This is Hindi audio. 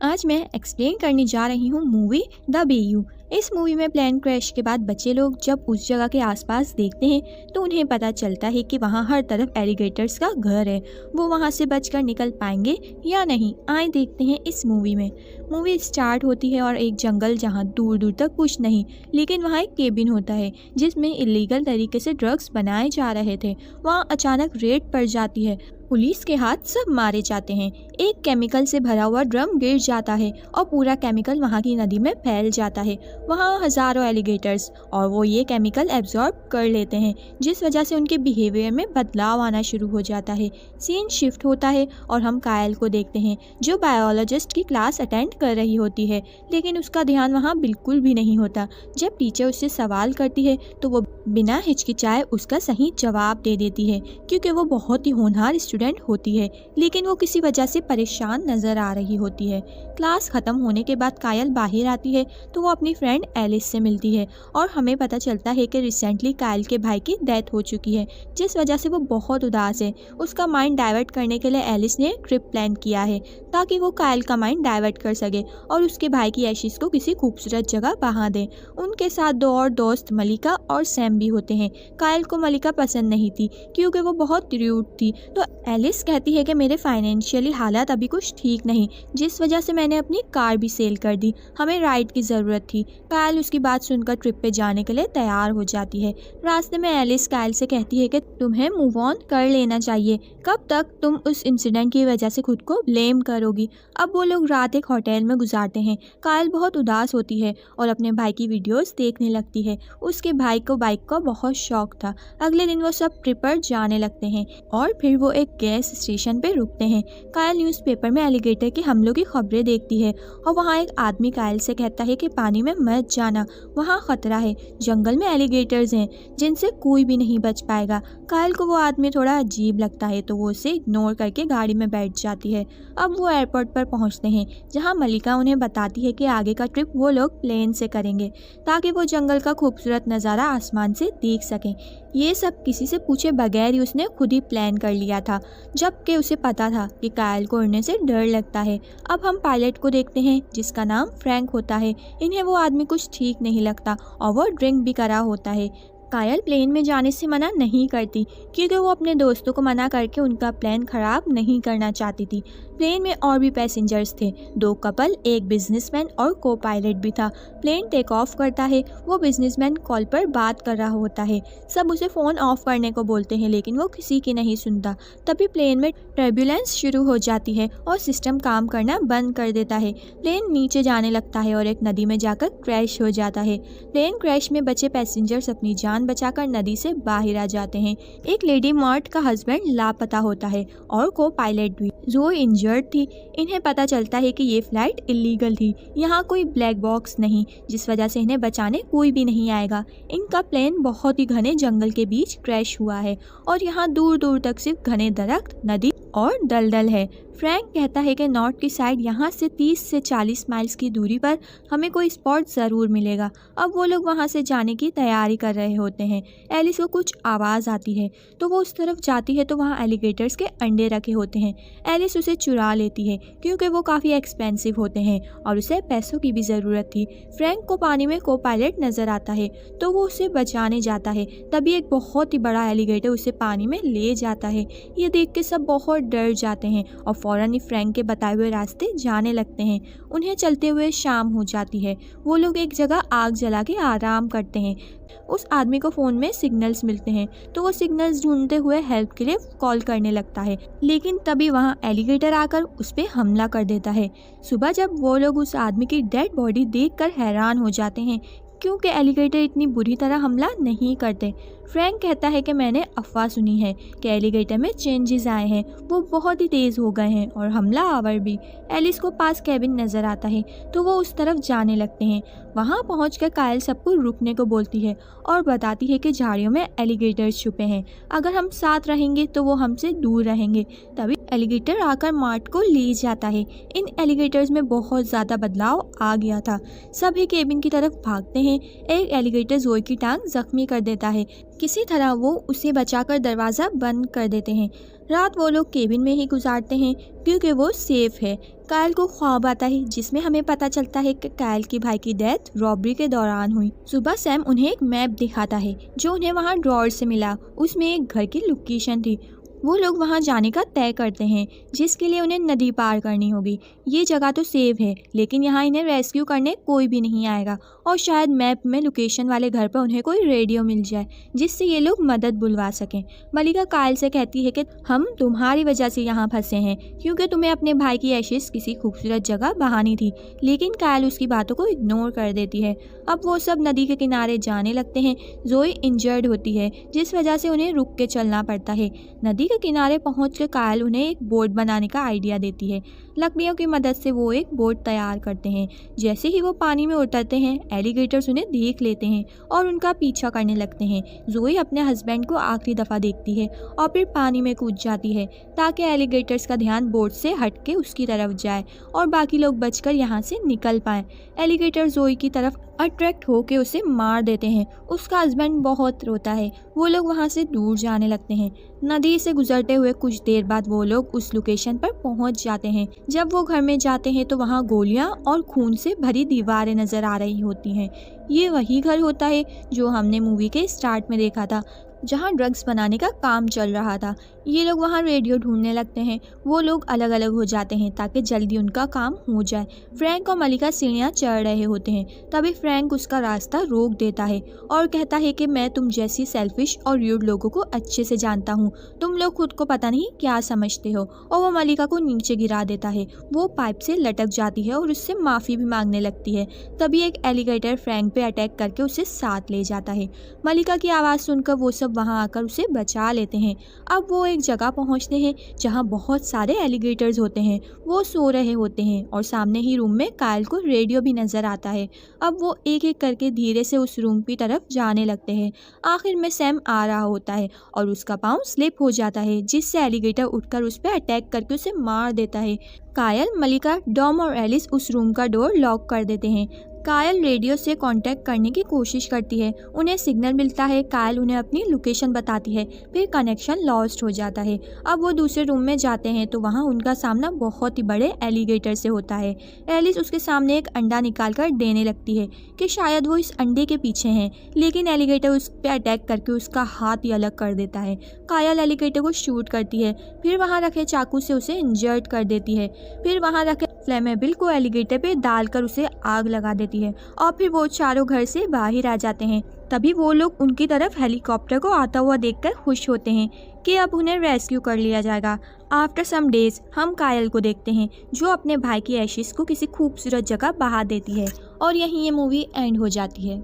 आज मैं एक्सप्लेन करने जा रही हूँ मूवी द बेयू। इस मूवी में प्लेन क्रैश के बाद बच्चे लोग जब उस जगह के आसपास देखते हैं तो उन्हें पता चलता है कि वहाँ हर तरफ एलिगेटर्स का घर है। वो वहाँ से बचकर निकल पाएंगे या नहीं, आए देखते हैं इस मूवी में। मूवी स्टार्ट होती है और एक जंगल जहाँ दूर दूर तक कुछ नहीं, लेकिन वहाँ एक केबिन होता है जिसमें इलीगल तरीके से ड्रग्स बनाए जा रहे थे। वहाँ अचानक रेड पड़ जाती है, पुलिस के हाथ सब मारे जाते हैं। एक केमिकल से भरा हुआ ड्रम गिर जाता है और पूरा केमिकल वहाँ की नदी में फैल जाता है। वहाँ हजारों एलिगेटर्स और वो ये केमिकल एब्जॉर्ब कर लेते हैं, जिस वजह से उनके बिहेवियर में बदलाव आना शुरू हो जाता है। सीन शिफ्ट होता है और हम कायल को देखते हैं जो बायोलॉजिस्ट की क्लास अटेंड कर रही होती है, लेकिन उसका ध्यान वहाँ बिल्कुल भी नहीं होता। जब टीचर उससे सवाल करती है तो वो बिना हिचकिचाए उसका सही जवाब दे देती है, क्योंकि वो बहुत ही होनहार स्टूडेंट होती है, लेकिन वो किसी वजह से परेशान नजर आ रही होती है। क्लास खत्म होने के बाद कायल बाहर आती है तो वो अपनी फ्रेंड एलिस से मिलती है और हमें पता चलता है कि रिसेंटली कायल के भाई की डेथ हो चुकी है, जिस वजह से वो बहुत उदास है। उसका माइंड डाइवर्ट करने के लिए एलिस ने ट्रिप प्लान किया है ताकि वो कायल का माइंड डाइवर्ट कर सके और उसके भाई की एशिस को किसी खूबसूरत जगह बहा दे। उनके साथ दो और दोस्त मलिका और सैम भी होते हैं। कायल को मलिका पसंद नहीं थी क्योंकि वो बहुत रूड थी, तो एलिस कहती है कि मेरे फाइनेंशियली हालात अभी कुछ ठीक नहीं, जिस वजह से मैंने अपनी कार भी सेल कर दी, हमें राइड की ज़रूरत थी। कायल उसकी बात सुनकर ट्रिप पे जाने के लिए तैयार हो जाती है। रास्ते में एलिस कायल से कहती है कि तुम्हें मूव ऑन कर लेना चाहिए, कब तक तुम उस इंसिडेंट की वजह से खुद को ब्लेम करोगी। अब वो लोग रात एक होटल में गुजारते हैं। कायल बहुत उदास होती है और अपने भाई की वीडियोस देखने लगती है। उसके भाई को बाइक का बहुत शौक था। अगले दिन वो सब ट्रिप पर जाने लगते हैं और फिर वो एक गैस स्टेशन पे रुकते हैं। कायल न्यूज़पेपर में एलिगेटर के हमलों की खबरें देखती है और वहाँ एक आदमी कायल से कहता है कि पानी में मत जाना, वहाँ खतरा है, जंगल में एलिगेटर्स हैं जिनसे कोई भी नहीं बच पाएगा। कायल को वो आदमी थोड़ा अजीब लगता है तो वो उसे इग्नोर करके गाड़ी में बैठ जाती है। अब वो एयरपोर्ट पर पहुँचते हैं जहाँ मलिका उन्हें बताती है कि आगे का ट्रिप वो लोग प्लेन से करेंगे ताकि वो जंगल का खूबसूरत नज़ारा आसमान से देख सकें। ये सब किसी से पूछे बगैर ही उसने खुद ही प्लान कर लिया था, जबकि उसे पता था कि कायल को उड़ने से डर लगता है। अब हम पायलट को देखते हैं जिसका नाम फ्रैंक होता है। इन्हें वो आदमी कुछ ठीक नहीं लगता और वो ड्रिंक भी करा होता है। कायल प्लेन में जाने से मना नहीं करती क्योंकि वो अपने दोस्तों को मना करके उनका प्लान खराब नहीं करना चाहती थी। प्लेन में और भी पैसेंजर्स थे, दो कपल, एक बिजनेसमैन और को पायलट भी था। प्लेन टेक ऑफ करता है। वो बिजनेसमैन कॉल पर बात कर रहा होता है। सब उसे फ़ोन ऑफ करने को बोलते हैं लेकिन वो किसी की नहीं सुनता। तभी प्लेन में टर्बुलेंस शुरू हो जाती है और सिस्टम काम करना बंद कर देता है। प्लेन नीचे जाने लगता है और एक नदी में जाकर क्रैश हो जाता है। प्लेन क्रैश में बचे पैसेंजर्स अपनी जान बचाकर नदी से बाहर आ जाते हैं। एक लेडी मार्ट का हस्बैंड लापता होता है और को पायलट भी, जो इंजर्ड थी। इन्हें पता चलता है कि ये फ्लाइट इलीगल थी, यहाँ कोई ब्लैक बॉक्स नहीं, जिस वजह से इन्हें बचाने कोई भी नहीं आएगा। इनका प्लेन बहुत ही घने जंगल के बीच क्रैश हुआ है और यहाँ दूर दूर तक सिर्फ घने दरख्त, नदी और दलदल है। फ्रैंक कहता है कि नॉर्थ की साइड यहाँ से 30 से 40 माइल्स की दूरी पर हमें कोई स्पॉट ज़रूर मिलेगा। अब वो लोग वहाँ से जाने की तैयारी कर रहे होते हैं। एलिस को कुछ आवाज़ आती है तो वो उस तरफ जाती है तो वहाँ एलिगेटर्स के अंडे रखे होते हैं। एलिस उसे चुरा लेती है क्योंकि वो काफ़ी एक्सपेंसिव होते हैं और उसे पैसों की भी ज़रूरत थी। फ्रैंक को पानी में को पायलट नज़र आता है तो वो उसे बचाने जाता है। तभी एक बहुत ही बड़ा एलिगेटर उसे पानी में ले जाता है। ये देख के सब बहुत डर जाते हैं और फौरन ही फ्रैंक के बताए हुए रास्ते जाने लगते हैं। उन्हें चलते हुए शाम हो जाती है। वो लोग एक जगह आग जला के आराम करते हैं। उस आदमी को फ़ोन में सिग्नल्स मिलते हैं तो वो सिग्नल्स ढूंढते हुए हेल्प के लिए कॉल करने लगता है, लेकिन तभी वहाँ एलिगेटर आकर उस पर हमला कर देता है। सुबह जब वो लोग उस आदमी की डेड बॉडी देखकर हैरान हो जाते हैं क्योंकि एलिगेटर इतनी बुरी तरह हमला नहीं करते। फ्रैंक कहता है कि मैंने अफवाह सुनी है कि एलिगेटर में चेंजेस आए हैं, वो बहुत ही तेज़ हो गए हैं और हमला आवर भी। एलिस को पास कैबिन नज़र आता है तो वो उस तरफ जाने लगते हैं। वहाँ पहुंचकर कायल सबको रुकने को बोलती है और बताती है कि झाड़ियों में एलिगेटर्स छुपे हैं, अगर हम साथ रहेंगे तो वो हमसे दूर रहेंगे। तभी एलिगेटर आकर मार्ट को ले जाता है। इन एलिगेटर्स में बहुत ज़्यादा बदलाव आ गया था। सभी केबिन की तरफ भागते हैं। एक एलिगेटर जोई की टांग जख्मी कर देता है। किसी तरह वो उसे बचाकर दरवाज़ा बंद कर देते हैं। रात वो लोग केबिन में ही गुजारते हैं क्योंकि वो सेफ है। कायल को ख्वाब आता है जिसमें हमें पता चलता है कि कायल के भाई की डेथ रॉबरी के दौरान हुई। सुबह सैम उन्हें एक मैप दिखाता है जो उन्हें वहाँ ड्रॉअर से मिला। उसमें एक घर की लोकेशन थी। वो लोग वहाँ जाने का तय करते हैं जिसके लिए उन्हें नदी पार करनी होगी। ये जगह तो सेफ है लेकिन यहाँ इन्हें रेस्क्यू करने कोई भी नहीं आएगा और शायद मैप में लोकेशन वाले घर पर उन्हें कोई रेडियो मिल जाए जिससे ये लोग मदद बुलवा सकें। मलिका कायल से कहती है कि हम तुम्हारी वजह से यहाँ फंसे हैं क्योंकि तुम्हें अपने भाई की एशेस किसी खूबसूरत जगह बहानी थी, लेकिन कायल उसकी बातों को इग्नोर कर देती है। अब वो सब नदी के किनारे जाने लगते हैं। जोई इंजर्ड होती है जिस वजह से उन्हें रुक के चलना पड़ता है। नदी के किनारे पहुंचकर कायल उन्हें एक बोट बनाने का आइडिया देती है। लकड़ियों की मदद से वो एक बोट तैयार करते हैं। जैसे ही वो पानी में उतरते हैं एलिगेटर्स उन्हें देख लेते हैं और उनका पीछा करने लगते हैं। जोई अपने हस्बैंड को आखिरी दफ़ा देखती है और फिर पानी में कूद जाती है ताकि एलिगेटर्स का ध्यान बोट से हट के उसकी तरफ जाए और बाकी लोग बचकर यहाँ से निकल पाएँ। एलिगेटर जोई की तरफ अट्रैक्ट होकर उसे मार देते हैं। उसका हस्बैंड बहुत रोता है। वो लोग वहाँ से दूर जाने लगते हैं। नदी से गुजरते हुए कुछ देर बाद वो लोग उस लोकेशन पर पहुँच जाते हैं। जब वो घर में जाते हैं तो वहाँ गोलियाँ और खून से भरी दीवारें नजर आ रही होती हैं। ये वही घर होता है जो हमने मूवी के स्टार्ट में देखा था जहाँ ड्रग्स बनाने का काम चल रहा था। ये लोग वहाँ रेडियो ढूंढने लगते हैं। वो लोग अलग अलग हो जाते हैं ताकि जल्दी उनका काम हो जाए। फ्रैंक और मलिका सीढ़ियाँ चढ़ रहे होते हैं। तभी फ्रैंक उसका रास्ता रोक देता है और कहता है कि मैं तुम जैसी सेल्फिश और र्यूड लोगों को अच्छे से जानता हूँ। तुम लोग खुद को पता नहीं क्या समझते हो। और वो मलिका को नीचे गिरा देता है। वो पाइप से लटक जाती है और उससे माफ़ी भी मांगने लगती है। तभी एक एलिगेटर फ्रैंक पे अटैक करके उसे साथ ले जाता है। मलिका की आवाज़ सुनकर वो सब वहाँ आकर उसे बचा लेते हैं। अब वो एक जगह पहुँचते हैं जहाँ बहुत सारे एलिगेटर्स होते हैं। वो सो रहे होते हैं और सामने ही रूम में कायल को रेडियो भी नज़र आता है। अब वो एक एक करके धीरे से उस रूम की तरफ जाने लगते हैं। आखिर में सैम आ रहा होता है और उसका पाँव स्लिप हो जाता है जिससे एलिगेटर उठकर उस पर अटैक करके उसे मार देता है। कायल, मलिका, डॉम और एलिस उस रूम का डोर लॉक कर देते हैं। कायल रेडियो से कांटेक्ट करने की कोशिश करती है। उन्हें सिग्नल मिलता है। कायल उन्हें अपनी लोकेशन बताती है। फिर कनेक्शन लॉस्ट हो जाता है। अब वो दूसरे रूम में जाते हैं तो वहाँ उनका सामना बहुत ही बड़े एलिगेटर से होता है। एलिस उसके सामने एक अंडा निकाल कर देने लगती है कि शायद वो इस अंडे के पीछे हैं, लेकिन एलिगेटर उस पर अटैक करके उसका हाथ ही अलग कर देता है। कायल एलिगेटर को शूट करती है। फिर वहाँ रखे चाकू से उसे इंजर्ड कर देती है। फिर वहाँ रखे फ्लेमेबल को एलिगेटर पे डालकर उसे आग लगा देती है और फिर वो चारों घर से बाहर आ जाते हैं। तभी वो लोग उनकी तरफ हेलीकॉप्टर को आता हुआ देखकर खुश होते हैं कि अब उन्हें रेस्क्यू कर लिया जाएगा। आफ्टर सम डेज हम कायल को देखते हैं जो अपने भाई की एशिस को किसी खूबसूरत जगह बहा देती है और यहीं ये मूवी एंड हो जाती है।